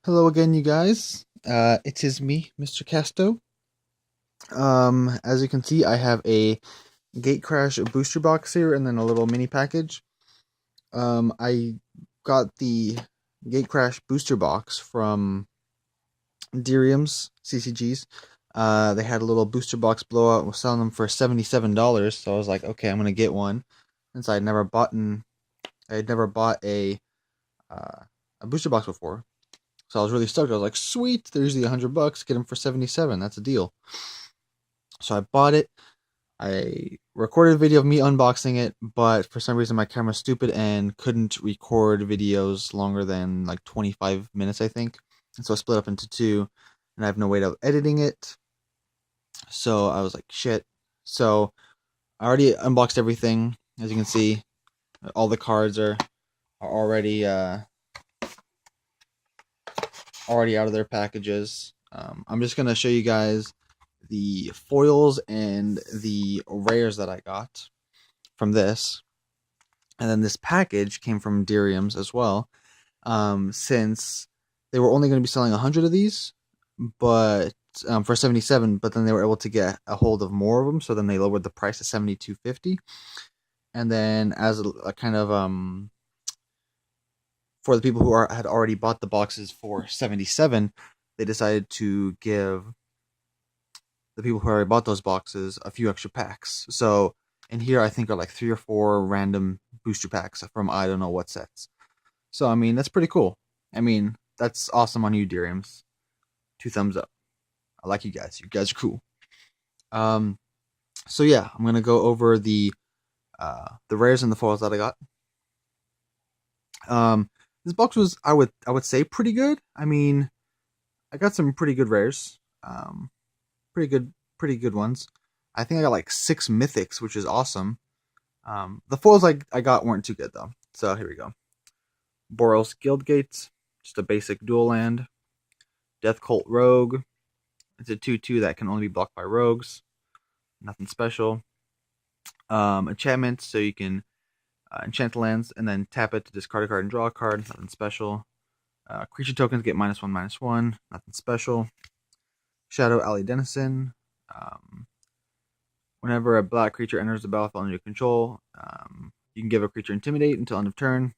Hello again, you guys. It is me, Mr. Casto. As you can see, I have a Gatecrash booster box here, and then a little mini package. I got the Gatecrash booster box from DeriumsCCGs. They had a little booster box blowout and was selling them for $77. So I was like, okay, I'm gonna get one, since I had never bought a booster box before. So I was really stoked. I was like, sweet, they're usually $100. Get them for 77. That's a deal. So I bought it. I recorded a video of me unboxing it, but for some reason my camera's stupid and couldn't record videos longer than like 25 minutes, I think. And so I split up into two, and I have no way of editing it. So I was like, shit. So I already unboxed everything. As you can see, all the cards are already out of their packages. I'm just gonna show you guys the foils and the rares that I got from this. And then this package came from Deriums as well. Since they were only going to be selling 100 of these, but for 77, but then they were able to get a hold of more of them, so then they lowered the price to 72.50. And then as a kind of for the people who had already bought the boxes for 77, they decided to give the people who already bought those boxes a few extra packs. So in here, I think are like 3 or 4 random booster packs from I don't know what sets. So I mean, that's pretty cool. I mean, that's awesome on you, Deriums. 2 thumbs up. I like you guys. You guys are cool. So yeah, I'm gonna go over the rares and the foils that I got. This box was I would say pretty good. I mean, I got some pretty good rares. Pretty good ones. I think I got like 6 mythics, which is awesome. The foils I got weren't too good though. So here we go. Boros Guildgate, just a basic dual land. Death Cult Rogue. It's a 2/2 that can only be blocked by rogues. Nothing special. Enchantment, so you can enchant the lands and then tap it to discard a card and draw a card. Nothing special. Creature tokens get -1/-1. Nothing special. Shadow Alley Denizen. Whenever a black creature enters the battlefield under your control, you can give a creature Intimidate until end of turn.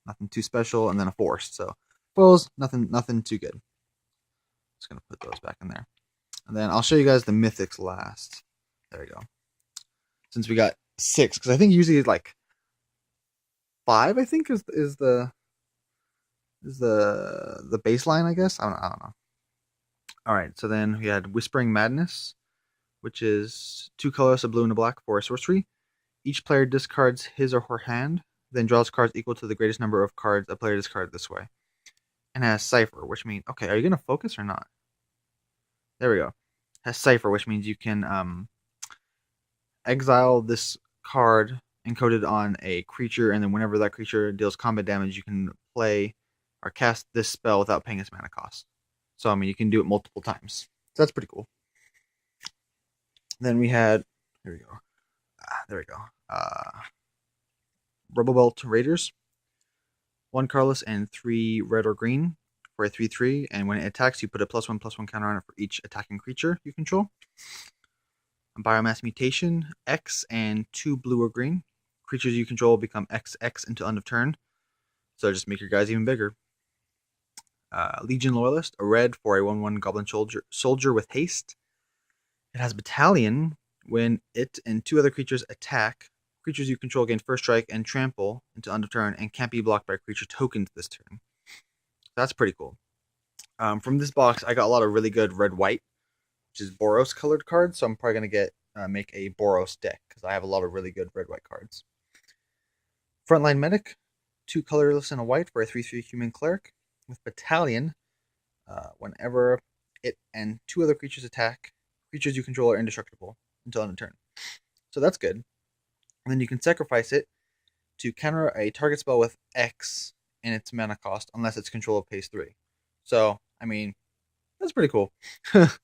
Nothing too special, and then a Force. So foils, nothing too good. Just gonna put those back in there, and then I'll show you guys the mythics last. There we go. Since we got 6, because I think usually like 5. I think is the baseline. I guess I don't know. All right, so then we had Whispering Madness, which is 2 colors, a blue and a black, for a sorcery. Each player discards his or her hand, then draws cards equal to the greatest number of cards a player discarded this way. And has Cipher, which means, okay, are you going to focus or not? There we go. Has Cipher, which means you can exile this card encoded on a creature, and then whenever that creature deals combat damage, you can play or cast this spell without paying its mana cost. So, I mean, you can do it multiple times. So that's pretty cool. Then we had, here we go. There we go. Rebel Belt Raiders. 1 colorless and 3 red or green for a 3/3, and when it attacks, you put a +1/+1 counter on it for each attacking creature you control. A Biomass Mutation, X and 2 blue or green. Creatures you control become XX until end of turn. So just make your guys even bigger. Legion Loyalist, a red for a 1/1 Goblin soldier with haste. It has Battalion. When it and 2 other creatures attack, creatures you control gain first strike and trample until end of turn and can't be blocked by creature tokens this turn. That's pretty cool. From this box, I got a lot of really good red-white, which is Boros colored cards, so I'm probably going to make a Boros deck, because I have a lot of really good red-white cards. Frontline Medic, 2 colorless and a white for a 3/3 human cleric with Battalion. Whenever it and 2 other creatures attack, creatures you control are indestructible until end of turn. So that's good. And then you can sacrifice it to counter a target spell with X in its mana cost, unless its controller pays 3. So, I mean, that's pretty cool. 5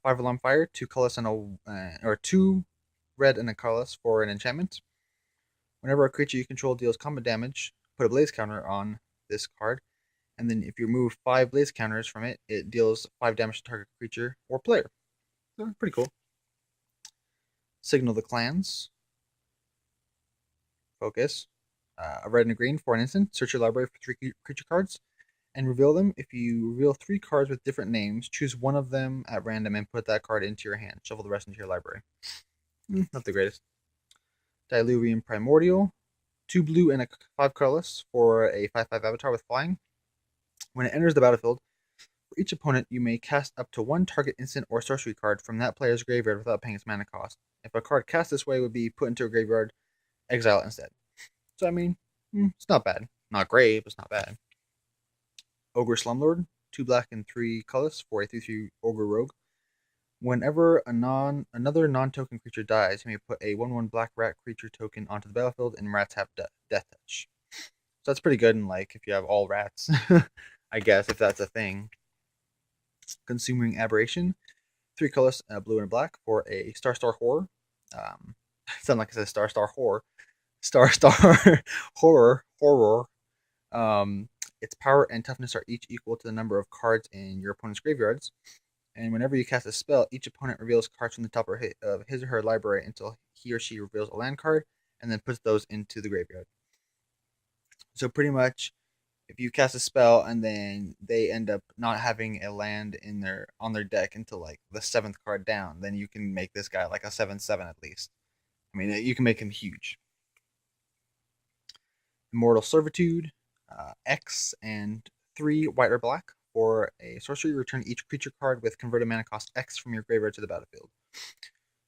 Alarm Fire, 2 colorless and or 2 red and a colorless for an enchantment. Whenever a creature you control deals combat damage, put a blaze counter on this card, And then if you remove 5 blaze counters from it, it deals 5 damage to target creature or player. So pretty cool. Signal the Clans. Focus. A red and a green for an instant. Search your library for 3 creature cards and reveal them. If you reveal 3 cards with different names, choose one of them at random and put that card into your hand. Shuffle the rest into your library. Not the greatest. Diluvian Primordial. 2 blue and a 5 colorless for a 5/5 avatar with flying. When it enters the battlefield, for each opponent, you may cast up to 1 target instant or sorcery card from that player's graveyard without paying its mana cost. If a card cast this way would be put into a graveyard, exile it instead. So, I mean, it's not bad. Not great, but it's not bad. Ogre Slumlord, 2 black and 3 colorless for a 3/3 Ogre Rogue. Whenever another non-token creature dies, you may put a 1/1 black rat creature token onto the battlefield, and rats have death touch. So that's pretty good in, like, if you have all rats, I guess, if that's a thing. Consuming Aberration, 3 colors, blue and black, for a Star Horror. Sound like I said Star Horror. Star Horror. Its power and toughness are each equal to the number of cards in your opponent's graveyards. And whenever you cast a spell, each opponent reveals cards from the top of his or her library until he or she reveals a land card, and then puts those into the graveyard. So pretty much, if you cast a spell and then they end up not having a land on their deck until like the 7th card down, then you can make this guy like a 7/7 at least. I mean, you can make him huge. Immortal Servitude, X and 3 white or black for a sorcery. Return each creature card with converted mana cost X from your graveyard to the battlefield.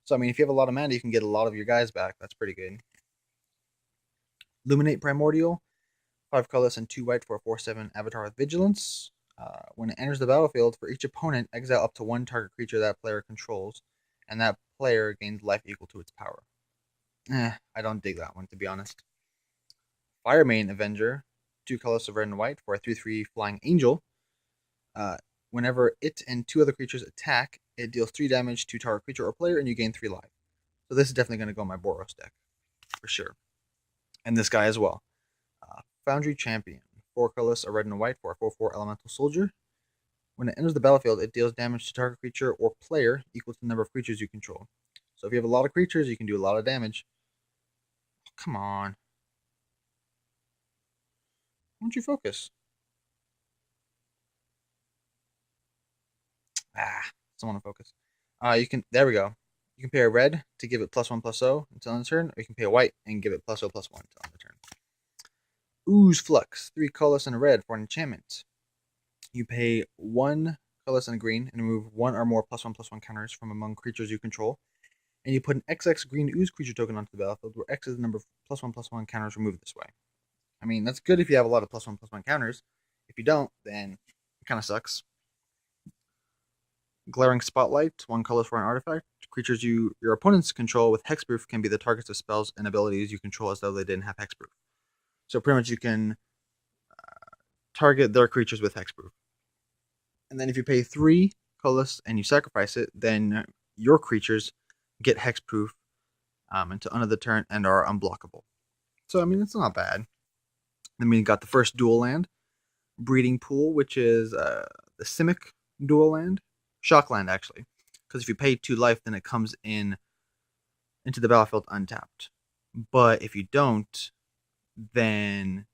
So I mean, if you have a lot of mana, you can get a lot of your guys back. That's pretty good. Luminate Primordial, 5 colorless and 2 white for a 4/7 avatar with vigilance. When it enters the battlefield, for each opponent, exile up to 1 target creature that player controls, and that player gains life equal to its power. I don't dig that one, to be honest. Firemane Avenger, 2 colors of red and white for a 3/3 flying angel. Whenever it and 2 other creatures attack, it deals 3 damage to target creature or player, and you gain 3 life. So this is definitely going to go in my Boros deck, for sure. And this guy as well. Foundry Champion, 4 colors, a red and a white for a 4/4 elemental soldier. When it enters the battlefield, it deals damage to target creature or player equal to the number of creatures you control. So if you have a lot of creatures, you can do a lot of damage. Oh, come on. Why don't you focus? Don't want to focus. There we go. You can pay a red to give it +1/+0 until end of turn, or you can pay a white and give it +0/+1 until end of turn. Ooze Flux, 3 colors and a red for an enchantment. You pay 1 colorless and a green and remove 1 or more +1/+1 counters from among creatures you control. And you put an XX green ooze creature token onto the battlefield, where X is the number of +1/+1 counters removed this way. I mean, that's good if you have a lot of +1/+1 counters. If you don't, then it kind of sucks. Glaring Spotlight, 1 color for an artifact. Creatures your opponents control with hexproof can be the targets of spells and abilities you control as though they didn't have hexproof. So pretty much you can target their creatures with hexproof. And then if you pay 3 colorless and you sacrifice it, then your creatures get hexproof until end of the turn and are unblockable. So I mean, it's not bad. Then we got the first dual land, Breeding Pool, which is the Simic dual land. Shockland, actually, because if you pay 2 life, then it comes into the battlefield untapped. But if you don't, then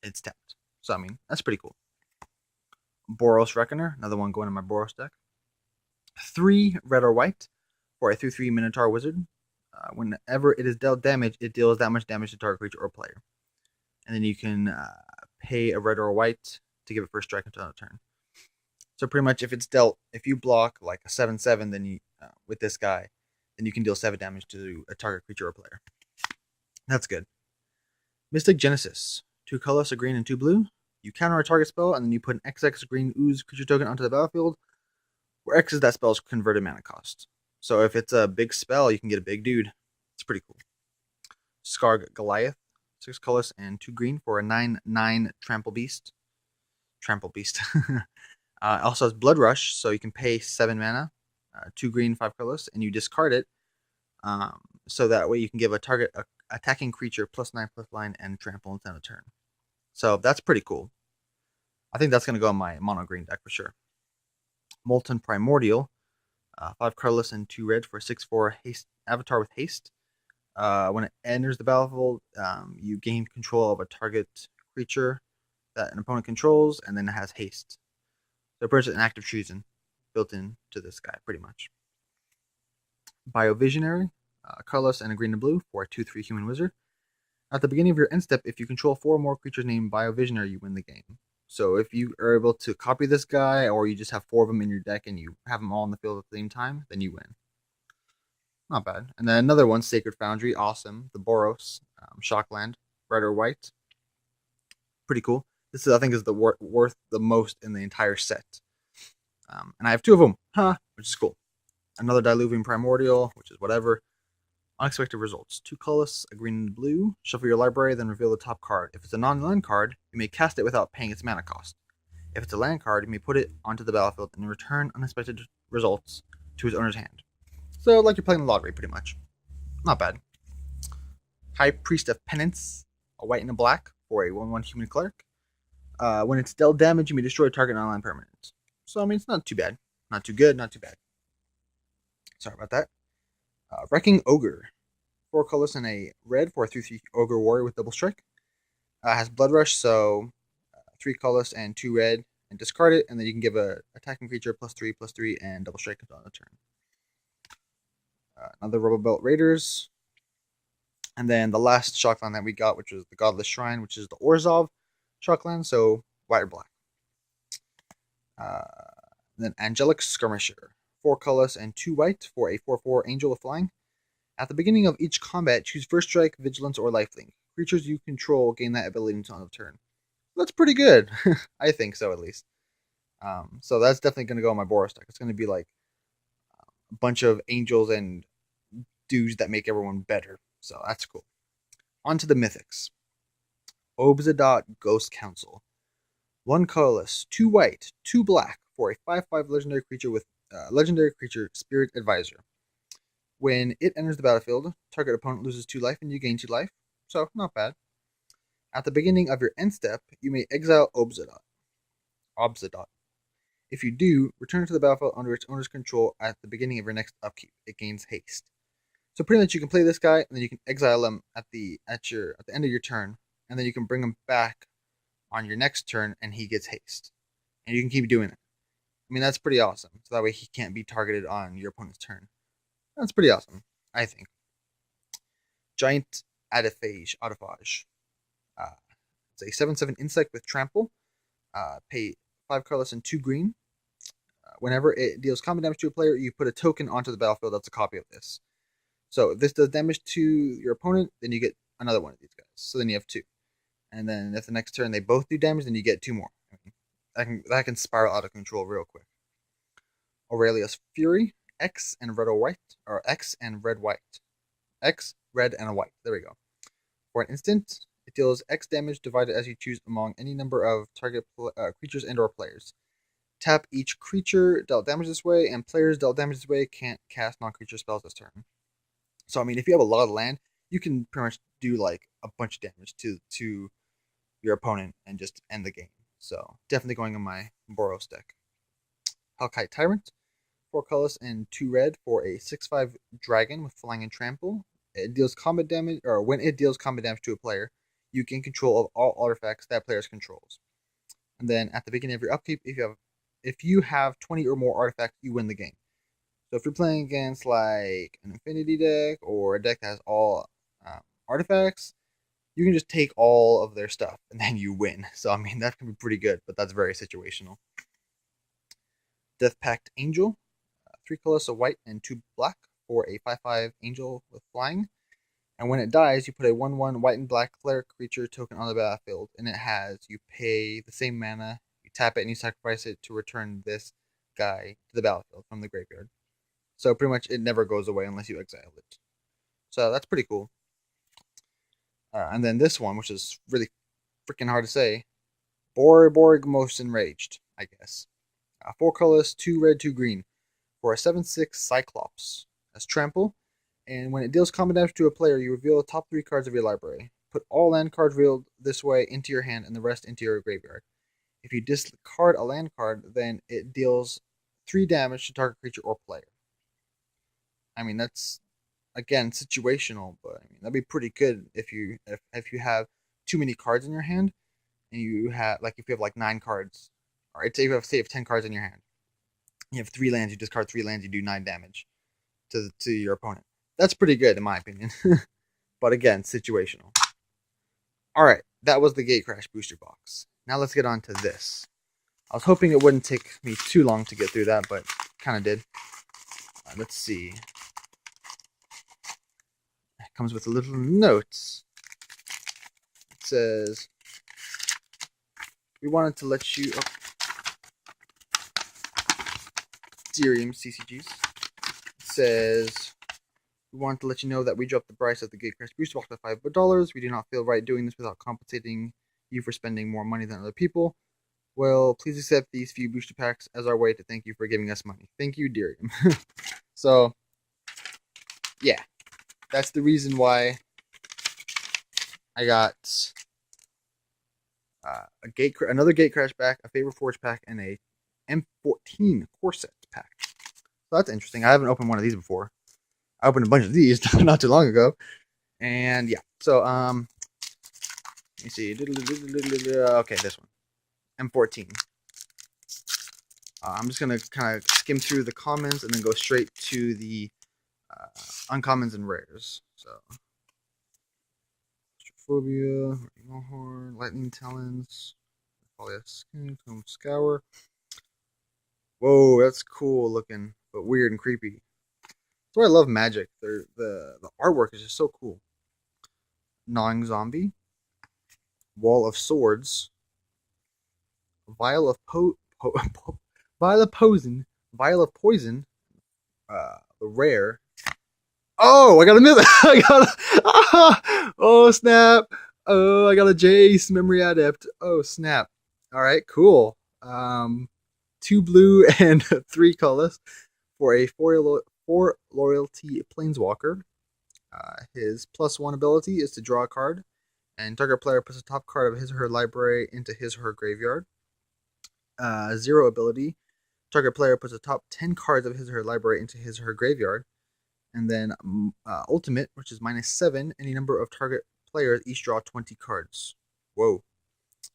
it's tapped. So I mean, that's pretty cool. Boros Reckoner, another one going in my Boros deck. 3 red or white for a 3/3 Minotaur Wizard. Whenever it is dealt damage, it deals that much damage to target creature or player. And then you can pay a red or a white to give it first strike until end of turn. So pretty much, if you block like a 7/7, then you with this guy, then you can deal 7 damage to a target creature or player. That's good. Mystic Genesis, 2 colors, a green and 2 blue. You counter a target spell, and then you put an XX green ooze creature token onto the battlefield, where X is that spell's converted mana cost. So if it's a big spell, you can get a big dude. It's pretty cool. Skarg Goliath, 6 colors and 2 green for a 9/9 Trample Beast. Also has Blood Rush, so you can pay 7 mana, 2 green, 5 colorless, and you discard it. So that way you can give a target attacking creature +9/+9 and trample until end of turn. So that's pretty cool. I think that's going to go in my mono green deck for sure. Molten Primordial, 5 colorless and 2 red for a 6/4 haste avatar with haste. When it enters the battlefield, you gain control of a target creature that an opponent controls, and then it has haste. So pretty much an active treason built into this guy, pretty much. Biovisionary, colorless and a green and blue for a 2/3 human wizard. At the beginning of your end step, if you control 4 or more creatures named Biovisionary, you win the game. So if you are able to copy this guy, or you just have 4 of them in your deck and you have them all in the field at the same time, then you win. Not bad. And then another one, Sacred Foundry, awesome. The Boros, Shockland, red or white. Pretty cool. This is, I think, is the worth the most in the entire set. And I have 2 of them, which is cool. Another Diluvian Primordial, which is whatever. Unexpected results. 2 colorless, a green and blue. Shuffle your library, then reveal the top card. If it's a non-land card, you may cast it without paying its mana cost. If it's a land card, you may put it onto the battlefield and return unexpected results to its owner's hand. So, like you're playing the lottery, pretty much. Not bad. High Priest of Penance, a white and a black for a 1/1 human cleric. When it's dealt damage, you may destroy a target non-land permanent. So, I mean, it's not too bad. Not too good, not too bad. Sorry about that. Wrecking Ogre, 4 colors and a red for a 3/3 Ogre Warrior with double strike. Has Blood Rush, so 3 colors and 2 red, and discard it, and then you can give a attacking creature +3/+3 and double strike on the turn. Another Rubble Belt Raiders, and then the last Shockland that we got, which was the Godless Shrine, which is the Orzhov Shockland, so white or black. Then Angelic Skirmisher, 4 colors and 2 white for a 4/4 Angel with Flying. At the beginning of each combat, choose First Strike, Vigilance, or Lifelink. Creatures you control gain that ability until end of turn. That's pretty good. I think so, at least. So that's definitely going to go on my Boros deck. It's going to be like a bunch of angels and dudes that make everyone better. So that's cool. On to the mythics. Obzadot Ghost Council. 1 colorless, 2 white, 2 black for a 5/5 legendary creature with legendary creature Spirit Advisor. When it enters the battlefield, target opponent loses 2 life and you gain 2 life. So, not bad. At the beginning of your end step, you may exile Obzadot. If you do, return it to the battlefield under its owner's control at the beginning of your next upkeep. It gains haste. So pretty much you can play this guy, and then you can exile him at the end of your turn, and then you can bring him back on your next turn, and he gets haste. And you can keep doing it. I mean, that's pretty awesome. So that way he can't be targeted on your opponent's turn. That's pretty awesome, I think. Giant Autophage. It's a 7/7 insect with trample. Pay 5 colorless and 2 green. Whenever it deals combat damage to a player, you put a token onto the battlefield that's a copy of this. So if this does damage to your opponent, then you get another one of these guys. So then you have 2. And then if the next turn they both do damage, then you get 2 more. That can spiral out of control real quick. Aurelius Fury. X and red or white, or X and red white. X, red, and a white. There we go. For an instant, it deals X damage divided as you choose among any number of target creatures and/or players. Tap each creature dealt damage this way, and players dealt damage this way can't cast non-creature spells this turn. So I mean, if you have a lot of land, you can pretty much do like a bunch of damage to your opponent and just end the game. So definitely going on my Boros deck. Hellkite Tyrant. 4 colors and 2 red for a 6/5 dragon with flying and trample. It deals combat damage, or when it deals combat damage to a player, you gain control of all artifacts that player controls. And then at the beginning of your upkeep, if you have 20 or more artifacts, you win the game. So if you're playing against like an Infinity deck or a deck that has all artifacts, you can just take all of their stuff and then you win. So I mean that can be pretty good, but that's very situational. Death Pact Angel. 3 colors, a white and 2 black for a 5/5 angel with flying. And when it dies, you put a 1/1 white and black cleric creature token on the battlefield. And it has, you pay the same mana, you tap it, and you sacrifice it to return this guy to the battlefield from the graveyard. So pretty much it never goes away unless you exile it. So that's pretty cool. And then this one, which is really freaking hard to say. Borg Most Enraged, I guess. 4 colors, 2 red, 2 green. For a 7/6 Cyclops as trample, and when it deals combat damage to a player, you reveal the top 3 cards of your library. Put all land cards revealed this way into your hand and the rest into your graveyard. If you discard a land card, then it deals 3 damage to target creature or player. I mean, that's, again, situational, but I mean, that'd be pretty good if you have too many cards in your hand, and you have, like, if you have like 9 cards, or say you have 10 cards in your hand, you have 3 lands, you discard 3 lands, you do 9 damage to your opponent. That's pretty good in my opinion. But again, situational. Alright, that was the Gatecrash booster box. Now let's get on to this. I was hoping it wouldn't take me too long to get through that, but kind of did. Let's see. It comes with a little note. It says, we wanted to let you... DeriumsCCGs. It says, we wanted to let you know that we dropped the price of the Gatecrash booster box by $5. We do not feel right doing this without compensating you for spending more money than other people. Well, please accept these few booster packs as our way to thank you for giving us money. Thank you, Derium. So, yeah. That's the reason why I got another Gatecrash pack, a Favor Forge pack, and a M14 Corset pack. So that's interesting. I haven't opened one of these before. I opened a bunch of these not too long ago. And yeah. So, let me see. Okay, this one. M14. I'm just going to kind of skim through the commons and then go straight to the uncommons and rares. So, Astrophobia, Horn, Lightning Talons, Polyaskin, Comb Scour. Whoa, that's cool looking, but weird and creepy. That's why I love Magic. The artwork is just so cool. Gnawing Zombie, Wall of Swords, Vial of Poison, the rare. Oh, I got another. Oh snap! Oh, I got a Jace Memory Adept. Oh snap! All right, cool. 2 blue and 3 colors for a 4 loyalty Planeswalker. His +1 ability is to draw a card, and target player puts the top card of his or her library into his or her graveyard. 0 ability, target player puts the top 10 cards of his or her library into his or her graveyard. And then ultimate, which is -7, any number of target players each draw 20 cards. Whoa.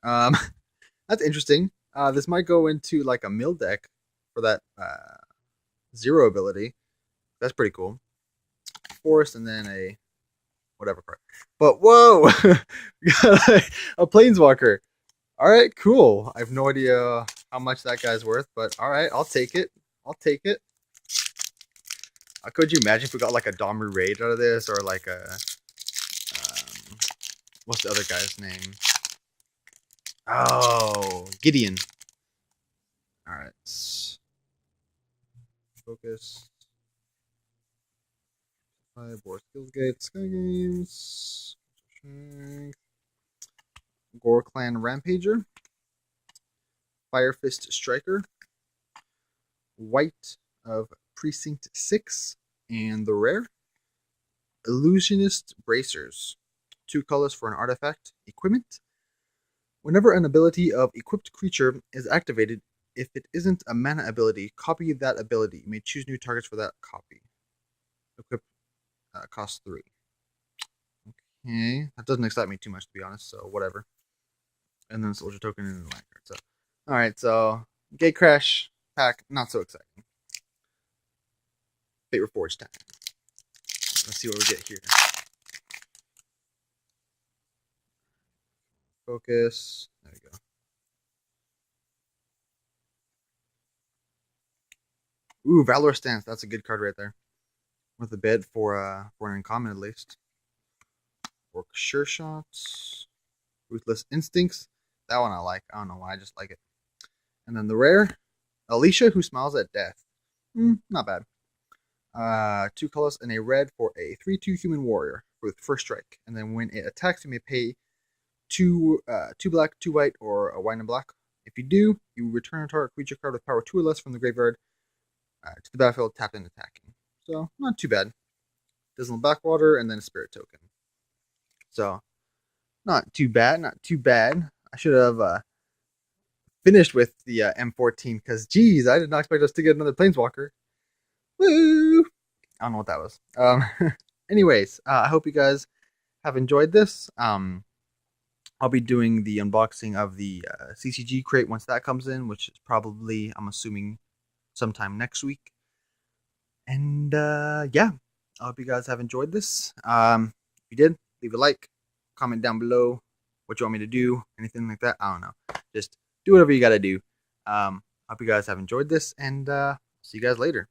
That's interesting. This might go into like a mill deck for that 0 ability. That's pretty cool. Forest, and then a whatever card. But whoa! A Planeswalker. Alright, cool. I have no idea how much that guy's worth, but alright, I'll take it. Could you imagine if we got like a Domru Raid out of this, or like a what's the other guy's name? Oh, Gideon. All right, focus. Board Skills Gate, Sky Games, Gore Clan Rampager, Fire Fist Striker, White of Precinct 6, and the rare Illusionist Bracers. 2 colors for an artifact. Equipment. Whenever an ability of equipped creature is activated, if it isn't a mana ability, copy that ability. You may choose new targets for that copy. Equip costs 3. Okay, that doesn't excite me too much, to be honest, so whatever. And then Soldier Token and the land card. So, alright, so Gatecrash pack, not so exciting. Fate Reforged time. Let's see what we get here. Focus. There we go. Ooh, Valor Stance. That's a good card right there. With a bid for an uncommon at least. Orc Sure Shots. Ruthless Instincts. That one I like. I don't know why. I just like it. And then the rare. Alicia, Who Smiles at Death. Not bad. 2 colors and a red for a 3/2 human warrior with first strike. And then when it attacks, you may pay 2 black, 2 white, or a white and black. If you do, you return a target creature card with power 2 or less from the graveyard to the battlefield, tapped and attacking. So, not too bad. Dismal Backwater, and then a Spirit Token. So, not too bad. I should have finished with the M14 because, geez, I did not expect us to get another Planeswalker. Woo! I don't know what that was. Anyways, I hope you guys have enjoyed this. I'll be doing the unboxing of the CCG crate once that comes in, which is probably, I'm assuming, sometime next week. And yeah, I hope you guys have enjoyed this. If you did, leave a like, comment down below what you want me to do, anything like that. I don't know. Just do whatever you got to do. Hope you guys have enjoyed this, and see you guys later.